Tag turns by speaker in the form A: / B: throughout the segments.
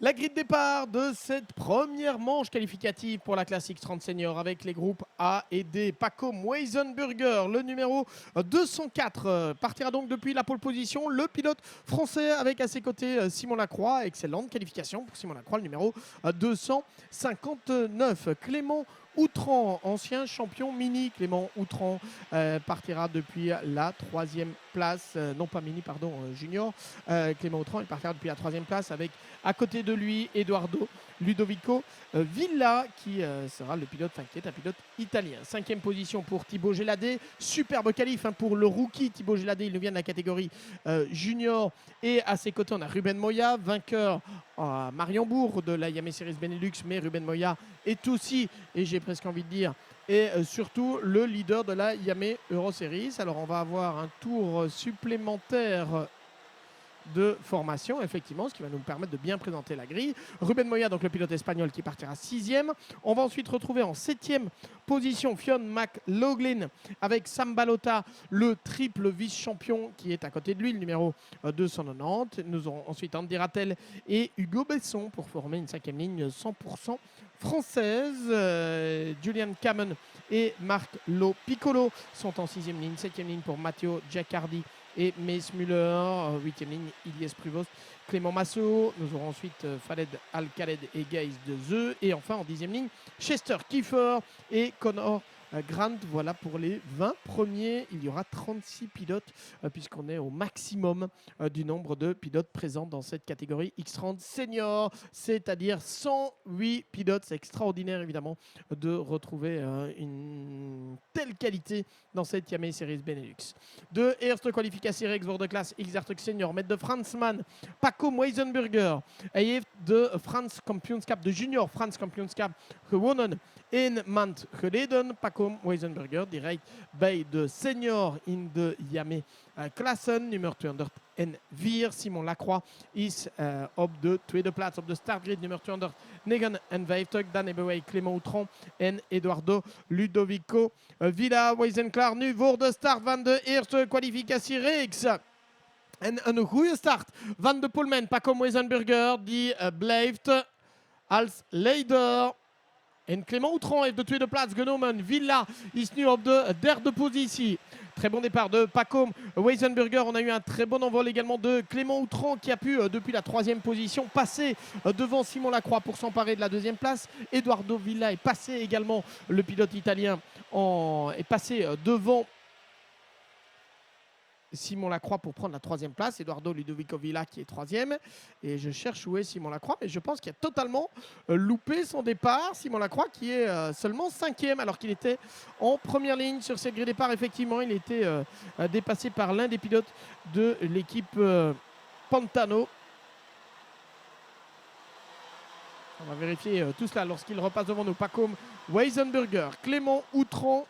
A: La grille de départ de cette première manche qualificative pour la Classic 30 Senior avec les groupes A et D. Pacom Weisenburger, le numéro 204, partira donc depuis la pole position. Le pilote français avec à ses côtés Simon Lacroix. Excellente qualification pour Simon Lacroix, le numéro 259. Clément Outran, ancien champion mini. Clément Outran partira depuis la troisième place, non pas mini, pardon, junior. Clément Outran, il partira depuis la troisième place avec à côté de lui Edoardo Ludovico Villa qui sera le pilote, qui est un pilote italien. Cinquième position pour Thibaut Géladé. Superbe qualif pour le rookie Thibaut Géladé. Il nous vient de la catégorie junior. Et à ses côtés, on a Ruben Moya, vainqueur à Mariembourg de la Yamaha Series Benelux. Mais Ruben Moya est aussi, et j'ai presque envie de dire, et surtout le leader de la Yamaha Euro Series. Alors on va avoir un tour supplémentaire de formation, effectivement, ce qui va nous permettre de bien présenter la grille. Ruben Moya, donc le pilote espagnol, qui partira 6e. On va ensuite retrouver en 7e position Fionn McLaughlin avec Sam Balota, le triple vice-champion qui est à côté de lui, le numéro 290. Nous aurons ensuite Andy Rattel et Hugo Besson pour former une 5e ligne 100% française. Julian Kamen et Marc Lo Piccolo sont en 6e ligne. 7e ligne pour Matteo Giaccardi et Mace Muller. 8e ligne, Ilyes Prevost, Clément Massot. Nous aurons ensuite Khaled Al-Khaled et Gaïs de Zeu. Et enfin, en 10e ligne, Chester Kiefer et Connor Grant. Voilà pour les 20 premiers. Il y aura 36 pilotes puisqu'on est au maximum du nombre de pilotes présents dans cette catégorie X30 Senior, c'est-à-dire 108 pilotes. C'est extraordinaire évidemment de retrouver une telle qualité dans cette Yamaha Series Benelux. De eerste kwalificatie reeks voor de klas X30 Senior met de Fransman Pacom Weisenburger. Hij heeft de Frans kampioenschap, de junior Frans kampioenschap gewonnen een maand geleden. Pacom Weisenburger die rijdt bij de senior in de Yamaha klassen. Nummer 204. Simon Lacroix is op de tweede plaats op de startgrid. Nummer 259. Dan hebben wij Clément Outran en Eduardo Ludovico Villa. Wij zijn klaar nu voor de start van de eerste kwalificatiereeks. En een goede start van de Pullman. Pacom Weisenburger die blijft als leider. En Clément Outran heeft de tweede plaats genomen. Villa is nu op de derde positie. Très bon départ de Pacom Weisenburger. On a eu un très bon envol également de Clément Outran qui a pu, depuis la troisième position, passer devant Simon Lacroix pour s'emparer de la deuxième place. Eduardo Villa est passé également, le pilote italien, est passé devant Simon Lacroix pour prendre la troisième place. Eduardo Ludovico Villa qui est troisième. Et je cherche où est Simon Lacroix, mais je pense qu'il a totalement loupé son départ. Simon Lacroix qui est seulement cinquième alors qu'il était en première ligne sur cette grille de départ. Effectivement, il était dépassé par l'un des pilotes de l'équipe Pantano. On va vérifier tout cela lorsqu'il repasse devant nous. Pacom Weisenburger, Clément Outran,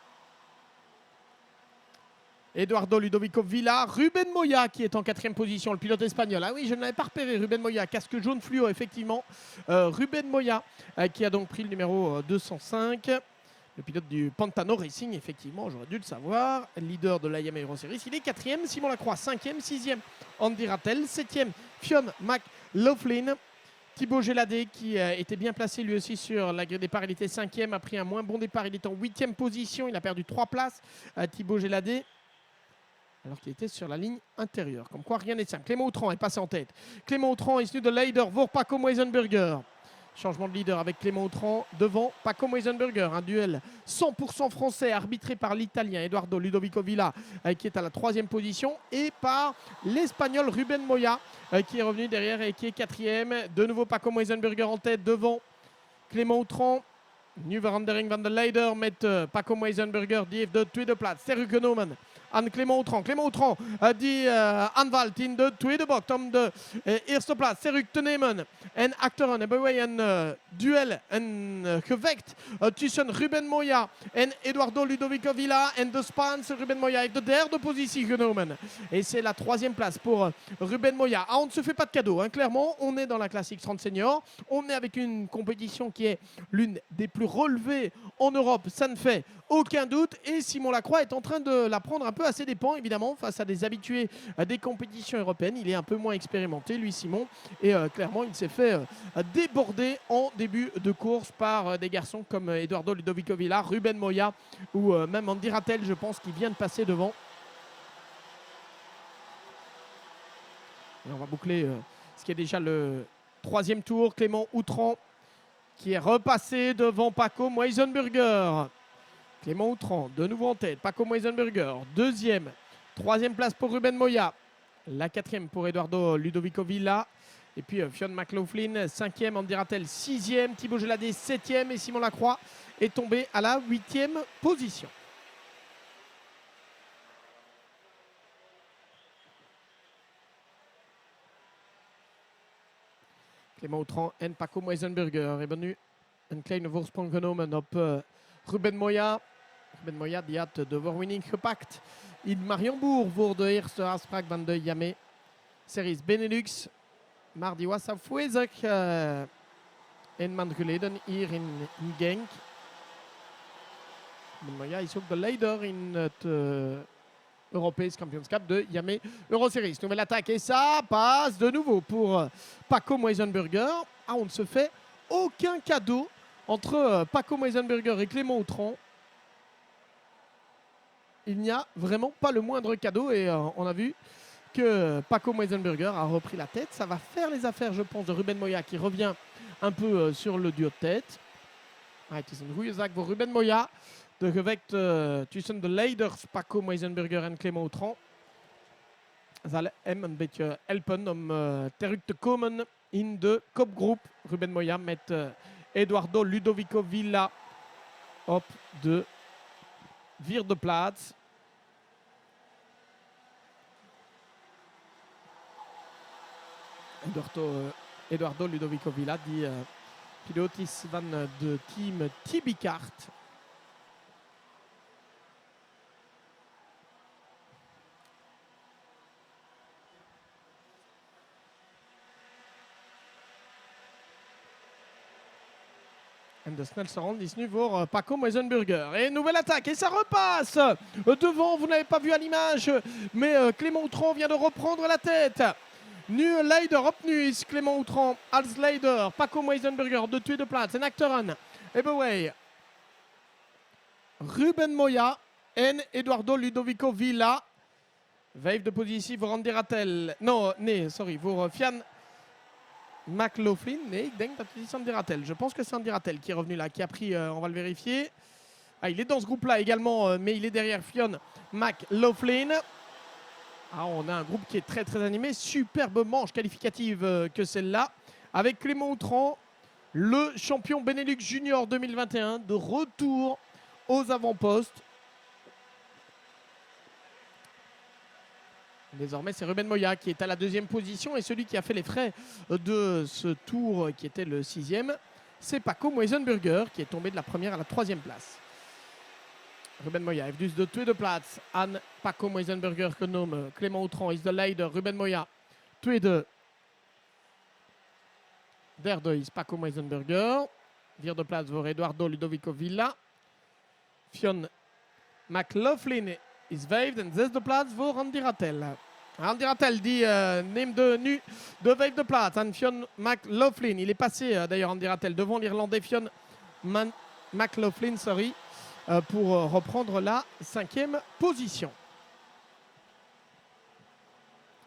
A: Eduardo Ludovico Villa, Ruben Moya qui est en 4e position, le pilote espagnol. Ah oui, je ne l'avais pas repéré, Ruben Moya, casque jaune fluo, effectivement. Ruben Moya qui a donc pris le numéro 205. Le pilote du Pantano Racing, effectivement, j'aurais dû le savoir. Leader de la Yamaha Euro Series. Il est 4e, Simon Lacroix 5e, 6e Andy Rattel, 7e Fionn McLaughlin. Thibaut Géladé qui était bien placé lui aussi sur la grille de départ. Il était 5e, a pris un moins bon départ. Il est en 8e position, il a perdu 3 places. Thibaut Géladé, alors qu'il était sur la ligne intérieure. Comme quoi, rien n'est simple. Clément Outran est passé en tête. Clément Outran est nu de leader pour Pacom Weisenburger. Changement de leader avec Clément Outran devant Pacom Weisenburger. Un duel 100% français arbitré par l'Italien Eduardo Ludovico Villa qui est à la 3e position et par l'Espagnol Ruben Moya qui est revenu derrière et qui est 4e. De nouveau Pacom Weisenburger en tête devant Clément Outran. Nu verandering van de leider met Pacom Weisenburger. Die heeft de tweede plaats teruggenomen aan Clément Outran. Clément Outran die aanvalt in de tweede bocht om de eerste plaats terug te nemen. En achteren hebben wij een duel, een gevecht tussen Ruben Moya en Eduardo Ludovico Villa. En de Spaanse Ruben Moya heeft de derde positie genomen. Et c'est la 3e place pour Ruben Moya. Ah, on ne se fait pas de cadeau, hein, clairement. On est dans la Classic 30 Senior. On est avec une compétition qui est l'une des plus relevées en Europe. Ça ne fait aucun doute. Et Simon Lacroix est en train de la prendre un peu peu à ses dépens, évidemment, face à des habitués des compétitions européennes. Il est un peu moins expérimenté, lui, Simon. Et clairement, il s'est fait déborder en début de course par des garçons comme Eduardo Ludovico Villa, Ruben Moya ou même Andy Rattel, je pense, qui vient de passer devant. Et on va boucler ce qui est déjà le 3e tour. Clément Outran qui est repassé devant Paco Meisenburger. Clément Outran, de nouveau en tête. Paco Meisenburger, 2e. 3e place pour Ruben Moya. La 4e pour Eduardo Ludovico Villa. Et puis Fionn McLaughlin, 5e. Andy Rattel, 6e. Thibaut Geladé, 7e. Et Simon Lacroix est tombé à la 8e position. Clément Outran en Paco Meisenburger. Et nu een kleine voorsprong genomen op Ruben Moya. Ruben Moya die had de overwinning gepakt in Mariembourg voor de eerste afspraak van de Yame Series Benelux. Maar die was afwezig een maand geleden hier in Genk. Ruben Moya is ook de leider in het Europees kampioenschap de Yame Euroseries. Nouvelle attaque et ça passe de nouveau pour Paco Meisenburger. Ah, on ne se fait aucun cadeau entre Paco Meisenburger et Clément Outran. Il n'y a vraiment pas le moindre cadeau et on a vu que Paco Meisenburger a repris la tête. Ça va faire les affaires, je pense, de Ruben Moya qui revient un peu sur le duo de tête. Het is een goede zaak voor Ruben Moya. De gevecht tussen de leiders Paco Meisenburger en Clément Outran zal hem een beetje helpen om terug te komen in de kopgroep. Ruben Moya met Eduardo Ludovico Villa op de 4e plaats. Eduardo Ludovico Villa, die piloot is van de team Tibicart. En de snelste ronde is nu voor Paco Meisenburger. Et nouvelle attaque, et ça repasse devant, vous n'avez pas vu à l'image, mais Clément Outran vient de reprendre la tête. Nu leider opnieuw is Clément Outran als leider. Paco Meisenburger de tweede plaats. En achterin Ebeway, Ruben Moya en Eduardo Ludovico Villa. 5e positie voor Andy Rattel. Nee, sorry, voor Fionn McLaughlin. Nee, ik denk dat het is Andy Rattel. Je pense que c'est Andy Rattel qui est revenu là, qui a pris, on va le vérifier. Ah, il est dans ce groupe-là également, mais il est derrière Fionn McLaughlin. Ah, on a un groupe qui est très très animé. Superbe manche qualificative que celle-là. Avec Clément Outran, le champion Benelux Junior 2021, de retour aux avant-postes. Désormais, c'est Ruben Moya qui est à la 2e position. Et celui qui a fait les frais de ce tour, qui était le 6e, c'est Paco Meisenburger, qui est tombé de la 1e à la 3e place. Ruben Moya heeft dus de tweede plaats aan Paco Meisenburger genomen. Clément Outran is de leider. Ruben Moya tweede. Derde is Paco Meisenburger. 4e plaats voor Eduardo Ludovico Villa. Fionn McLaughlin is 5e. En 6e plaats voor Andy Rattel. Andy Rattel die neemt nu de 5e plaats aan Fionn McLaughlin. Il est passé d'ailleurs Andy Rattel devant l'Irlandais Fionn McLaughlin, pour reprendre la 5e position.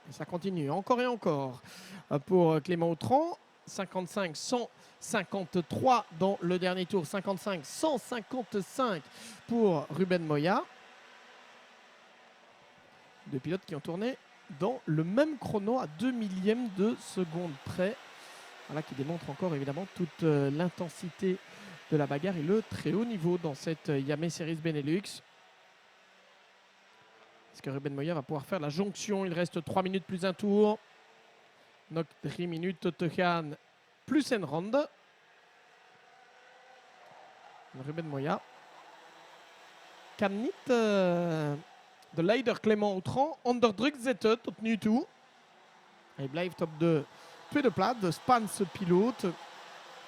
A: Et ça continue encore et encore pour Clément Outran. 55-153 dans le dernier tour. 55-155 pour Ruben Moya. Deux pilotes qui ont tourné dans le même chrono à 2 millièmes de seconde près. Voilà, qui démontre encore évidemment toute l'intensité de la bagarre et le très haut niveau dans cette Yame Series Benelux. Est-ce que Ruben Moya va pouvoir faire la jonction? Il reste 3 minutes plus un tour. Nog 3 minuten te gaan plus een ronde. Ruben Moya kan niet de leider Clément Outran onder druk zetten tot nu toe. Hij blijft op de tweede plaats, de Spaanse piloot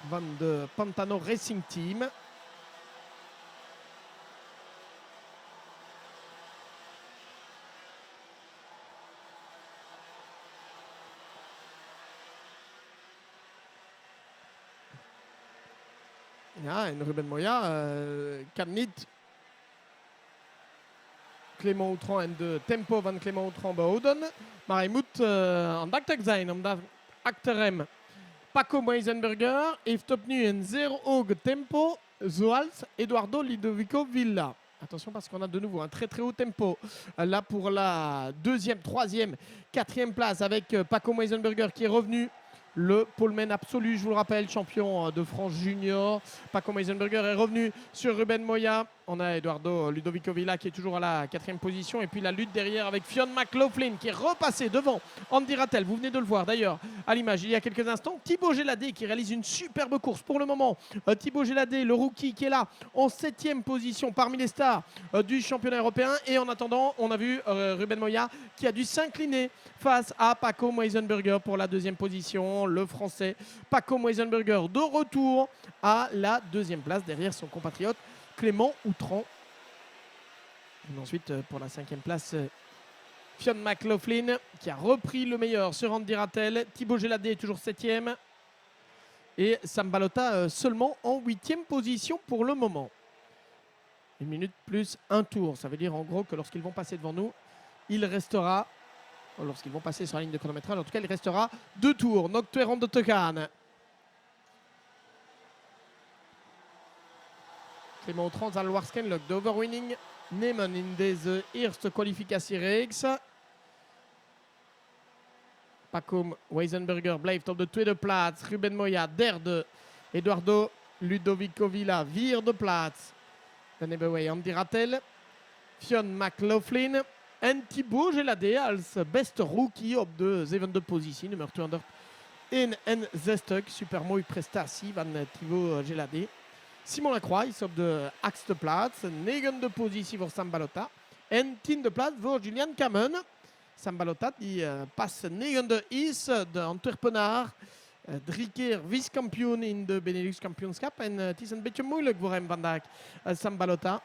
A: van de Pantano Racing Team. Ja, en Ruben Moya kan niet Clément Outran en de tempo van Clément Outran behouden. Maar hij moet aandachtig zijn, omdat achter hem Paco Meisenberger heeft opnieuw een zeer hoog tempo, zoals Eduardo Ludovico Villa. Attention parce qu'on a de nouveau un très très haut tempo. Là pour la deuxième, troisième, quatrième place avec Paco Meisenberger qui est revenu. Le poleman absolu, je vous le rappelle, champion de France junior. Paco Meisenberger est revenu sur Ruben Moya. On a Eduardo Ludovico Villa qui est toujours à la quatrième position. Et puis la lutte derrière avec Fionn McLaughlin qui est repassé devant Andy Rattel. Vous venez de le voir d'ailleurs à l'image il y a quelques instants. Thibaut Géladé qui réalise une superbe course pour le moment. Thibaut Géladé, le rookie qui est là en septième position parmi les stars du championnat européen. Et en attendant, on a vu Ruben Moya qui a dû s'incliner face à Paco Meisenberger pour la deuxième position. Le français Paco Meisenberger de retour à la deuxième place derrière son compatriote Clément Outran. Et ensuite, pour la cinquième place, Fionn McLaughlin qui a repris le meilleur sur Andy Rattel. Thibaut Géladé est toujours septième. Et Sam Balota seulement en huitième position pour le moment. 1 minute plus un tour. Ça veut dire en gros que lorsqu'ils vont passer devant nous, il restera, lorsqu'ils vont passer sur la ligne de chronométrage, en tout cas, il restera 2 tours. Nog 2 ronden te gaan. Clément Outran zal waarschijnlijk de overwinning nemen in deze eerste kwalificatiereeks. Paco Meisenberger blijft op de tweede plaats. Ruben Moya derde. Eduardo Ludovico Villa vierde plaats. Dan hebben wij Andy Rattel, Fionn McLaughlin en Thibaut Géladé als beste rookie op de zevende positie, nummer 261. Super mooie prestatie van Thibaut Géladé. Simon Lacroix is op de 8e plaats, 9e positie voor Sam Balota en 10e plaats voor Julian Kamen. Sam Balota die pas 9e is, de Antwerpenaar. 3 keer vice-kampioen in de Benelux kampioenschap. En het is een beetje moeilijk voor hem vandaag, Sam Balota.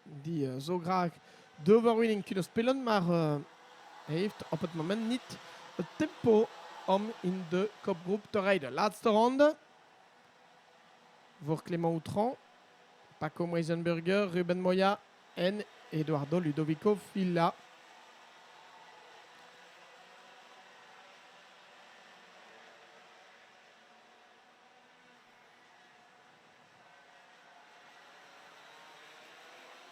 A: Die zo graag de overwinning kunnen spelen, maar hij heeft op het moment niet het tempo om in de kopgroep te rijden. Laatste ronde voor Clément Outran, Paco Meisenberger, Ruben Moya en Eduardo Ludovico Villa.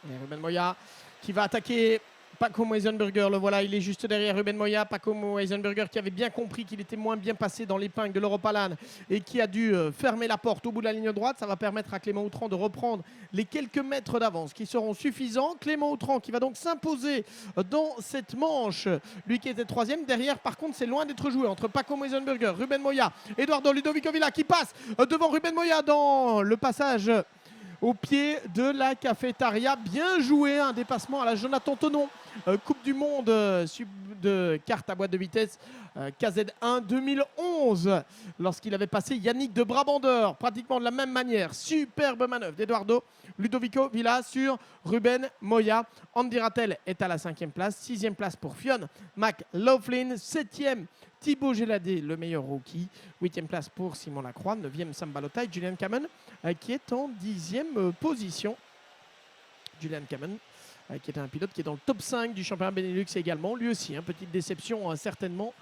A: Et Ruben Moya qui va attaquer Paco Meisenberger. Le voilà, il est juste derrière Ruben Moya. Paco Meisenberger qui avait bien compris qu'il était moins bien passé dans l'épingle de l'Europalan et qui a dû fermer la porte au bout de la ligne droite. Ça va permettre à Clément Outran de reprendre les quelques mètres d'avance qui seront suffisants. Clément Outran qui va donc s'imposer dans cette manche. Lui qui était troisième. Derrière, par contre, c'est loin d'être joué entre Paco Meisenberger, Ruben Moya, Eduardo Ludovico Villa qui passe devant Ruben Moya dans le passage au pied de la cafétéria. Bien joué, un dépassement à la Jonathan Tonon. Coupe du monde de carte à boîte de vitesse KZ1 2011, lorsqu'il avait passé Yannick de Brabander, pratiquement de la même manière. Superbe manœuvre d'Eduardo Ludovico Villa sur Ruben Moya. Andy Rattel est à la 5e place, 6e place pour Fionn McLaughlin, 7e Thibaut Géladé, le meilleur rookie, 8e place pour Simon Lacroix, 9e Sam Balota et Julian Kamen qui est en 10e position. Julian Kamen qui est un pilote qui est dans le top 5 du championnat Benelux également. Lui aussi, petite déception certainement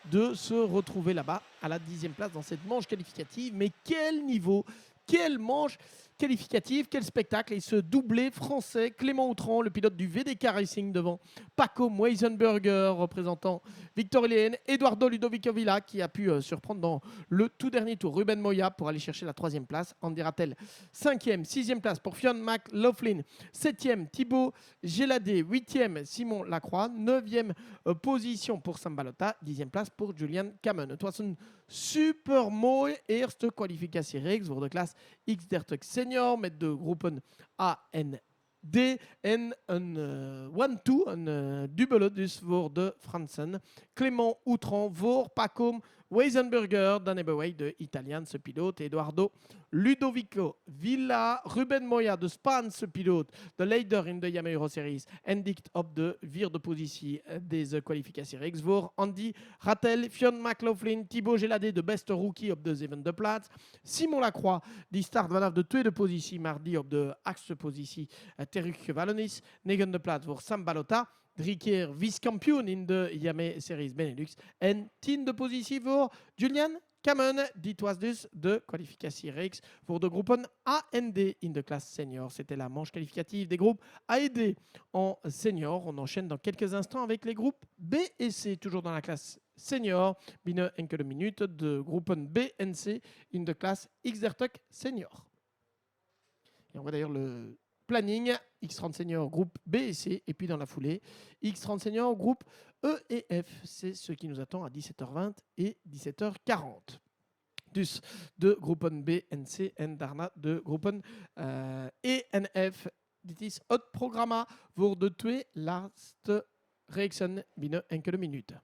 A: de se retrouver là-bas à la 10e place dans cette manche qualificative. Mais quel niveau, quelle manche qualificative, quel spectacle. Et ce doublé français, Clément Outran, le pilote du VDK Racing devant Paco Meisenberger, représentant Victor Hélène, Eduardo Ludovico Villa qui a pu surprendre dans le tout dernier tour Ruben Moya pour aller chercher la 3e place. Andy Rattel, 5e, 6e place pour Fionn McLaughlin, 7e Thibaut Géladé, 8e Simon Lacroix, 9e position pour Sam Balota, 10e place pour Julian Kamen. Het was een super mooi eerste kwalificatiereeks voor de klas X30 Senior met de groepen A en D en een 1-2, een dubbele dus voor de Fransen. Clément Outran voor Paco Weisenberger, Dan Ebaway de Italian, ce pilote, Eduardo Ludovico Villa, Ruben Moya de Span, ce pilote, de Leider in de Yamaha Euro Series, Endict op de vier de positie des kwalificatie reeks voor Andy Rattel, Fionn McLaughlin, Thibaut Géladé de Best Rookie op de zevende plaats, Simon Lacroix die start vanaf de tweede positie mardi op de achtste positie Terug Valonis, negende plaats voor Sam Balota, 3 keer vice-kampioen in de Yamaha Series Benelux en tiende positie voor Julian Kamen. Dit was dus de kwalificatie reeks voor de groepen A en D in de classe senior. C'était la manche qualificative des groupes A et D en senior. On enchaîne dans quelques instants avec les groupes B et C, toujours dans la classe senior. Binnen enkele minuten de groepen B en C in de classe X-Dertuk senior. Et on voit d'ailleurs le planning X30 Senior groupe B et C, et puis dans la foulée X30 Senior groupe E et F. C'est ce qui nous attend à 17h20 et 17h40. Dus de groepen B en C en daarna de groepen E en F. Dit is het programma voor de twee laatste reeksen binnen enkele minuten.